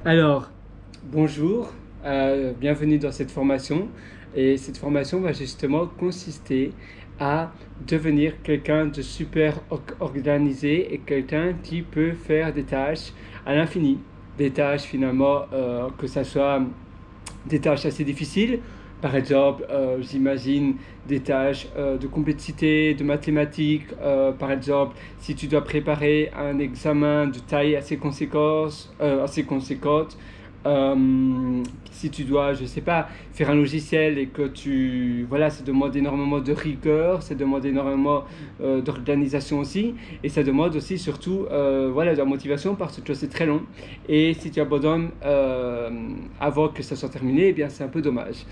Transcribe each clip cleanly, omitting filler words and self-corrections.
Alors, bonjour, bienvenue dans cette formation. Et cette formation va justement consister à devenir quelqu'un de super organisé et quelqu'un qui peut faire des tâches à l'infini. Des tâches finalement, que ce soit des tâches assez difficiles. Par exemple, j'imagine des tâches de complexité, de mathématiques. Par exemple, si tu dois préparer un examen de taille assez conséquente, si tu dois, je sais pas, faire un logiciel et que voilà, ça demande énormément de rigueur, ça demande énormément d'organisation aussi, et ça demande aussi surtout, voilà, de la motivation parce que c'est très long. Et si tu abandonnes avant que ça soit terminé, eh bien c'est un peu dommage.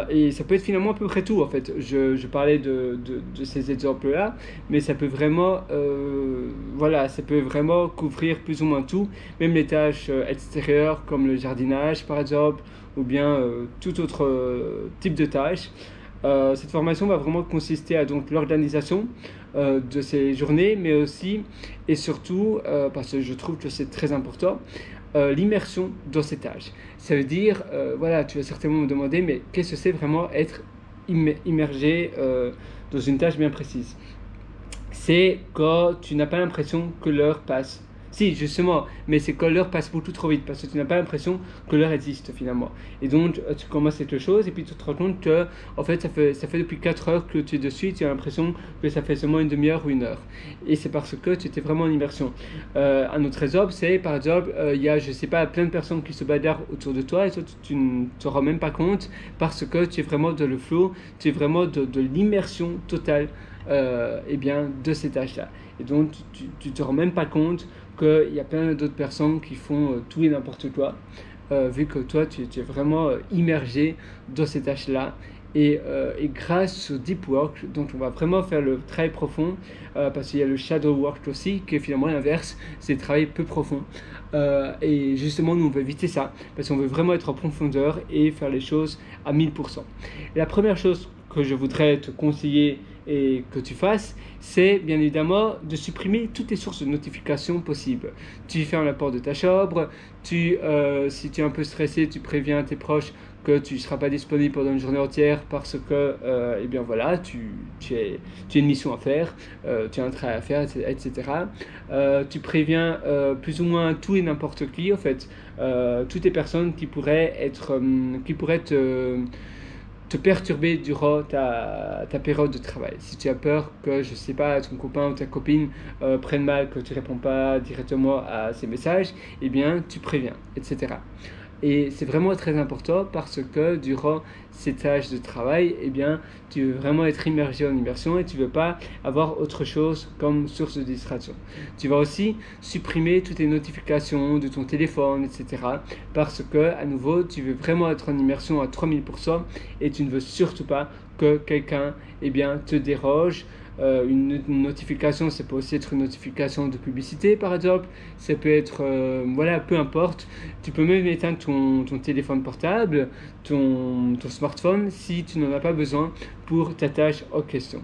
Et ça peut être finalement à peu près tout en fait. Je parlais de ces exemples-là, mais ça peut vraiment, voilà, ça peut vraiment couvrir plus ou moins tout, même les tâches extérieures comme le jardinage par exemple, ou bien tout autre type de tâches. Cette formation va vraiment consister à donc l'organisation de ces journées, mais aussi et surtout, parce que je trouve que c'est très important, l'immersion dans ces tâches. Ça veut dire, voilà, tu vas certainement me demander, mais qu'est-ce que c'est vraiment être immergé dans une tâche bien précise? C'est quand tu n'as pas l'impression que l'heure passe. Si, justement, mais c'est quand l'heure passe beaucoup trop vite parce que tu n'as pas l'impression que l'heure existe finalement. Et donc, tu commences quelque chose et puis tu te rends compte que, en fait, ça fait depuis 4 heures que tu es dessus et tu as l'impression que ça fait seulement une demi-heure ou une heure. Et c'est parce que tu étais vraiment en immersion. Un autre exemple, c'est par exemple, il y a, je sais pas, plein de personnes qui se bagarrent autour de toi et toi, tu ne te rends même pas compte parce que tu es vraiment dans le flow, tu es vraiment de l'immersion totale eh bien, de ces tâches-là. Et donc, tu te rends même pas compte qu'il y a plein d'autres personnes qui font tout et n'importe quoi, vu que toi, tu es vraiment immergé dans ces tâches-là. Et grâce au deep work, donc on va vraiment faire le travail profond, parce qu'il y a le shadow work aussi, qui est finalement l'inverse, c'est le travail peu profond. Et justement, nous, on veut éviter ça, parce qu'on veut vraiment être en profondeur et faire les choses à 1000%. Et la première chose que je voudrais te conseiller et que tu fasses, c'est bien évidemment de supprimer toutes les sources de notifications possibles. Tu fermes la porte de ta chambre, si tu es un peu stressé, tu préviens tes proches que tu ne seras pas disponible pendant une journée entière parce que, eh bien voilà, tu as une mission à faire, tu as un travail à faire, etc. Tu préviens plus ou moins tout et n'importe qui, en fait, toutes les personnes qui pourraient te perturber durant ta période de travail. Si tu as peur que, je sais pas, ton copain ou ta copine prenne mal que tu ne réponds pas directement à ces messages, eh bien, tu préviens, etc. Et c'est vraiment très important parce que durant ces tâches de travail, eh bien, tu veux vraiment être immergé en immersion et tu ne veux pas avoir autre chose comme source de distraction. Tu vas aussi supprimer toutes les notifications de ton téléphone, etc. Parce que, à nouveau, tu veux vraiment être en immersion à 3000% et tu ne veux surtout pas que quelqu'un, eh bien, te déroge. Une notification, ça peut aussi être une notification de publicité par exemple, ça peut être, voilà, peu importe. Tu peux même éteindre ton téléphone portable, ton smartphone si tu n'en as pas besoin pour ta tâche en question.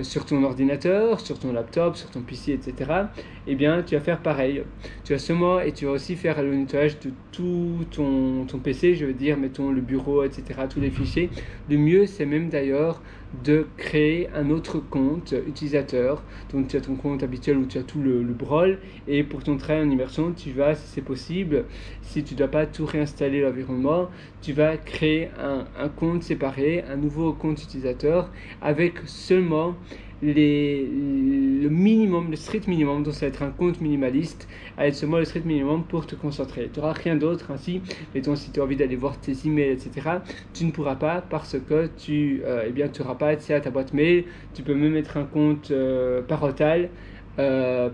Sur ton ordinateur, sur ton laptop, sur ton PC, etc., eh bien, tu vas faire pareil. Tu vas seulement, et tu vas aussi faire le nettoyage de tout ton PC, je veux dire, mettons le bureau, etc., tous les fichiers. Le mieux, c'est même d'ailleurs de créer un autre compte utilisateur. Donc, tu as ton compte habituel où tu as tout le brawl, et pour ton travail en immersion, tu vas, si c'est possible, si tu ne dois pas tout réinstaller l'environnement, tu vas créer un compte séparé, un nouveau compte utilisateur, avec seulement le minimum, le strict minimum, donc ça va être un compte minimaliste, avec seulement le strict minimum pour te concentrer. Tu n'auras rien d'autre ainsi, mettons si tu as envie d'aller voir tes emails, etc., tu ne pourras pas parce que eh bien, tu n'auras pas accès à ta boîte mail, tu peux même mettre un compte parental,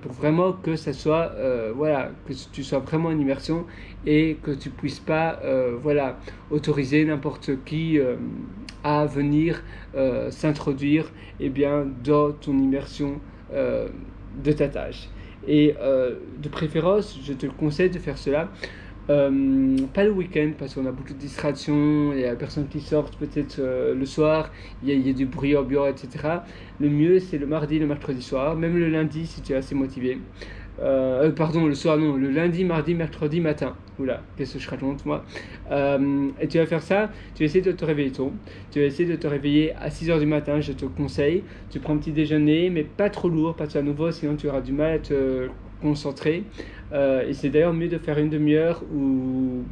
pour vraiment que ça soit, voilà, que tu sois vraiment en immersion et que tu puisses pas, voilà, autoriser n'importe qui à venir s'introduire, eh bien, dans ton immersion de ta tâche. Et de préférence, je te conseille de faire cela. Pas le week-end parce qu'on a beaucoup de distractions, il y a personne qui sortent peut-être le soir, il y a du bruit ambiant, etc. Le mieux c'est le mardi, le mercredi soir, même le lundi si tu es assez motivé. pardon, le soir, non, le lundi, mardi, mercredi matin. Oula, qu'est-ce que je raconte moi? Et tu vas faire ça, tu vas essayer de te réveiller tôt. Tu vas essayer de te réveiller à 6 heures du matin, je te conseille. Tu prends un petit déjeuner, mais pas trop lourd, pas à nouveau, sinon tu auras du mal à te concentrer. Et c'est d'ailleurs mieux de faire une demi-heure ou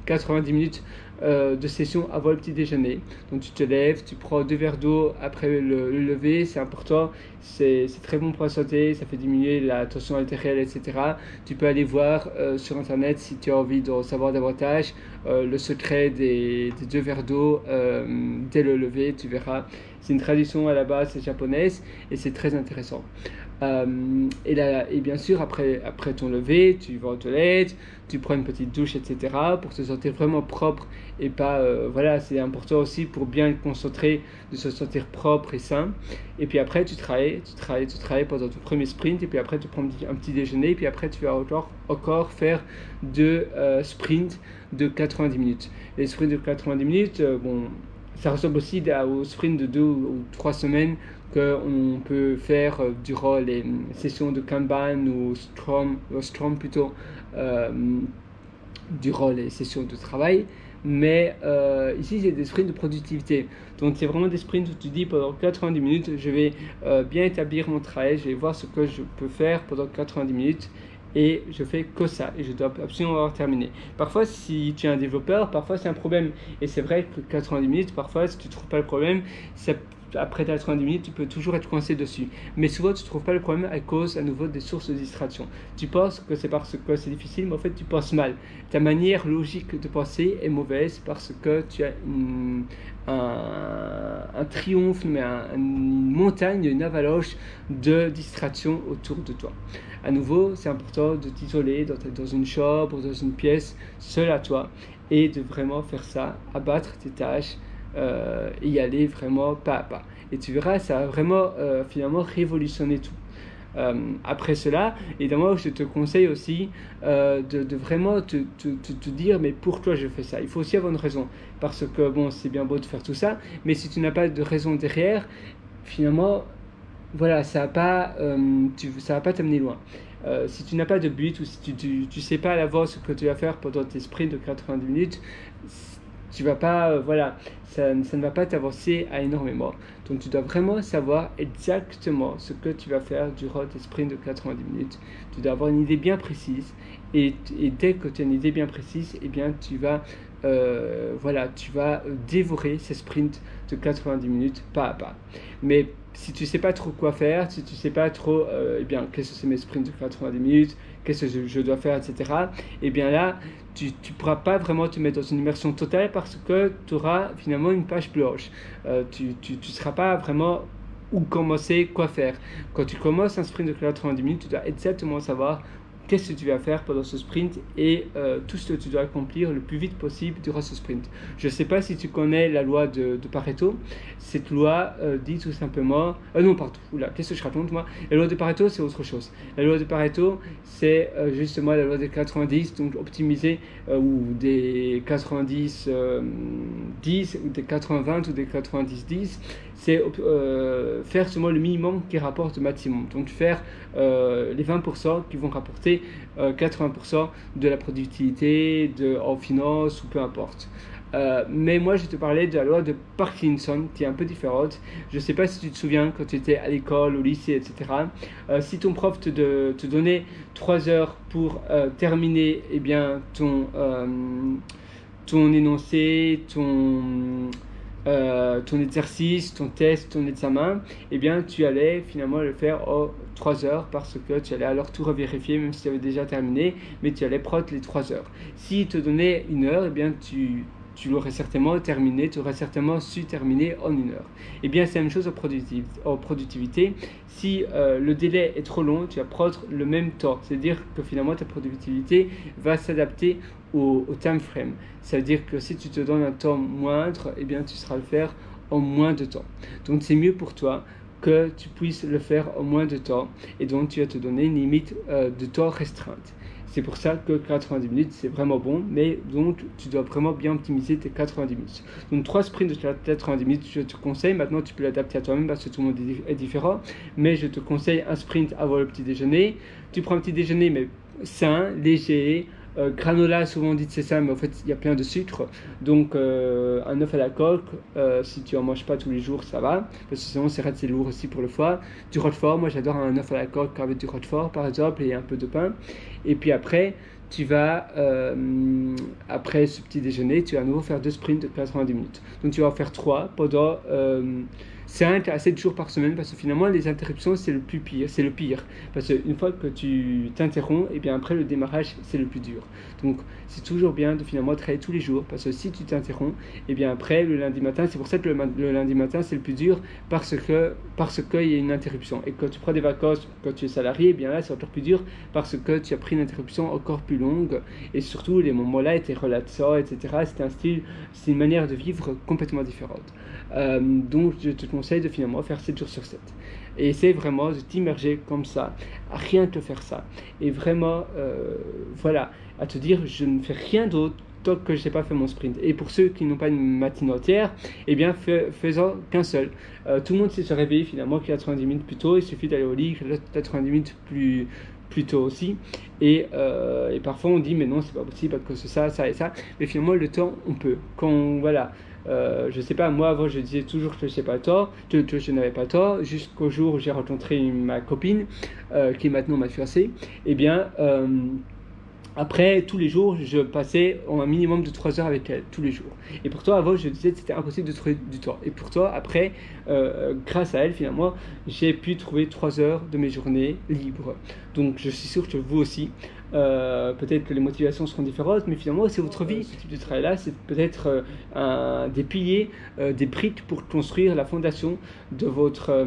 90 minutes de session avant le petit déjeuner. Donc tu te lèves, tu prends 2 verres d'eau après le lever, c'est important, c'est très bon pour la santé, ça fait diminuer la tension artérielle, etc. Tu peux aller voir sur internet si tu as envie d'en savoir davantage le secret des 2 verres d'eau dès le lever, tu verras. C'est une tradition à la base japonaise et c'est très intéressant. Et bien sûr, après ton lever, tu vas aux toilettes, tu prends une petite douche, etc. pour te sentir vraiment propre et pas. Voilà, c'est important aussi pour bien être concentré, de se sentir propre et sain. Et puis après, tu travailles pendant ton premier sprint. Et puis après, tu prends un petit déjeuner. Et puis après, tu vas encore faire 2 sprints de 90 minutes. Les sprints de 90 minutes, bon, ça ressemble aussi au sprint de 2 ou 3 semaines qu'on peut faire durant les sessions de Kanban ou Scrum plutôt, durant les sessions de travail. Mais ici, c'est des sprints de productivité. Donc, c'est vraiment des sprints où tu dis pendant 90 minutes, je vais bien établir mon travail, je vais voir ce que je peux faire pendant 90 minutes. Et je fais que ça, et je dois absolument avoir terminé. Parfois, si tu es un développeur, parfois c'est un problème. Et c'est vrai que 90 minutes, parfois, si tu ne trouves pas le problème, après 90 minutes, tu peux toujours être coincé dessus. Mais souvent, tu ne trouves pas le problème à cause, à nouveau, des sources de distraction. Tu penses que c'est parce que c'est difficile, mais en fait, tu penses mal. Ta manière logique de penser est mauvaise parce que tu as un triomphe, mais une montagne, une avalanche de distractions autour de toi. À nouveau, c'est important de t'isoler dans une chambre, dans une pièce, seul à toi, et de vraiment faire ça, abattre tes tâches, et y aller vraiment pas à pas. Et tu verras, ça va vraiment finalement révolutionner tout. Après cela, évidemment, je te conseille aussi de vraiment te dire, mais pourquoi je fais ça? Il faut aussi avoir une raison, parce que bon, c'est bien beau de faire tout ça, mais si tu n'as pas de raison derrière, finalement, voilà, ça va pas t'amener loin. Si tu n'as pas de but ou si tu sais pas à l'avance ce que tu vas faire pendant tes sprints de 90 minutes, tu vas pas, voilà, ça ne va pas t'avancer à énormément. Donc tu dois vraiment savoir exactement ce que tu vas faire durant tes sprints de 90 minutes. Tu dois avoir une idée bien précise et dès que tu as une idée bien précise, eh bien tu vas dévorer ces sprints de 90 minutes pas à pas. Mais si tu ne sais pas trop quoi faire, si tu ne sais pas trop, qu'est-ce que c'est mes sprints de 90 minutes, qu'est-ce que je dois faire, etc., eh bien là, tu ne pourras pas vraiment te mettre dans une immersion totale parce que tu auras finalement une page blanche. Tu ne sauras pas vraiment où commencer, quoi faire. Quand tu commences un sprint de 90 minutes, tu dois exactement savoir qu'est-ce que tu vas faire pendant ce sprint et tout ce que tu dois accomplir le plus vite possible durant ce sprint. Je ne sais pas si tu connais la loi de Pareto. Cette loi dit tout simplement... non, pardon, oula, qu'est-ce que je raconte moi? La loi de Pareto, c'est autre chose. La loi de Pareto, c'est justement la loi des 90, donc optimiser ou des 90-10 ou des 80-20 ou des 90-10. C'est faire seulement le minimum qui rapporte le maximum. Donc faire les 20% qui vont rapporter 80% de la productivité en finance ou peu importe. Mais moi je te parlais de la loi de Parkinson qui est un peu différente. Je ne sais pas si tu te souviens quand tu étais à l'école, au lycée, etc. Si ton prof te donnait 3 heures pour terminer ton énoncé, ton exercice, ton test, ton examen, eh bien tu allais finalement le faire en 3 heures parce que tu allais alors tout revérifier même si tu avais déjà terminé, mais tu allais prendre les 3 heures. S'il te donnait 1 heure, eh bien tu l'aurais certainement terminé, tu aurais certainement su terminer en 1 heure. Eh bien, c'est la même chose en productivité. Si le délai est trop long, tu vas prendre le même temps. C'est-à-dire que finalement, ta productivité va s'adapter au time frame. Ça veut dire que si tu te donnes un temps moindre, eh bien, tu sauras le faire en moins de temps. Donc, c'est mieux pour toi que tu puisses le faire en moins de temps. Et donc, tu vas te donner une limite de temps restreinte. C'est pour ça que 90 minutes, c'est vraiment bon, mais donc tu dois vraiment bien optimiser tes 90 minutes. Donc 3 sprints de 90 minutes, je te conseille. Maintenant, tu peux l'adapter à toi-même parce que tout le monde est différent, mais je te conseille un sprint avant le petit déjeuner. Tu prends un petit déjeuner, mais sain, léger. Granola, souvent on dit que c'est ça, mais en fait il y a plein de sucre. Donc un œuf à la coque, si tu en manges pas tous les jours, ça va. Parce que sinon c'est lourd aussi pour le foie. Du roquefort, moi j'adore un œuf à la coque avec du roquefort par exemple et un peu de pain. Et puis après, tu vas, après ce petit déjeuner, tu vas à nouveau faire 2 sprints de 90 minutes. Donc tu vas en faire 3 pendant 5 à 7 jours par semaine, parce que finalement les interruptions c'est le pire. Parce qu'une fois que tu t'interromps, et bien après le démarrage c'est le plus dur. Donc c'est toujours bien de finalement travailler tous les jours, parce que si tu t'interromps, et bien après le lundi matin, c'est pour ça que le lundi matin c'est le plus dur, parce qu'il y a une interruption. Et quand tu prends des vacances, quand tu es salarié, et bien là c'est encore plus dur, parce que tu as pris une interruption encore plus longue, et surtout les moments là étaient relaxants, etc. C'est une manière de vivre complètement différente. Donc je te conseille de finalement faire 7 jours sur 7 et essaie vraiment de t'immerger comme ça, à rien te faire ça, et vraiment voilà, à te dire je ne fais rien d'autre tant que je n'ai pas fait mon sprint. Et pour ceux qui n'ont pas une matinée entière, eh bien faisant qu'un seul. Tout le monde sait se réveiller finalement 90 minutes plus tôt, il suffit d'aller au lit 90 minutes plus tôt aussi, et parfois on dit mais non c'est pas possible parce que ça et ça, mais finalement le temps on peut, quand voilà. Je sais pas, moi avant je disais toujours que je n'avais pas tort, jusqu'au jour où j'ai rencontré ma copine qui est maintenant ma fiancée. Et bien après, tous les jours, je passais un minimum de 3 heures avec elle, tous les jours. Et pour toi, avant, je disais que c'était impossible de trouver du temps. Et pour toi, après, grâce à elle, finalement, j'ai pu trouver 3 heures de mes journées libres. Donc, je suis sûr que vous aussi, peut-être que les motivations seront différentes, mais finalement, c'est votre vie. Ce type de travail-là, c'est peut-être des piliers, des briques pour construire la fondation de votre,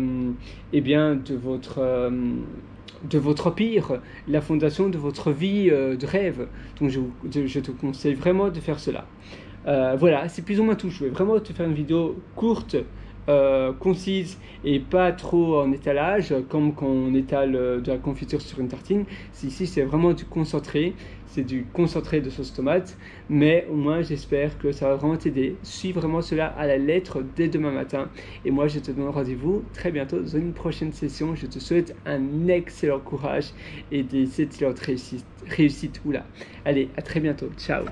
de votre empire, la fondation de votre vie de rêve. Donc je te conseille vraiment de faire cela. Voilà, c'est plus ou moins tout. Je vais vraiment te faire une vidéo courte, concise et pas trop en étalage, comme quand on étale de la confiture sur une tartine. Ici, c'est vraiment du concentré. C'est du concentré de sauce tomate, mais au moins j'espère que ça va vraiment t'aider. Suis vraiment cela à la lettre dès demain matin. Et moi je te donne rendez-vous très bientôt dans une prochaine session. Je te souhaite un excellent courage et des excellentes réussites. Oula. Allez, à très bientôt. Ciao.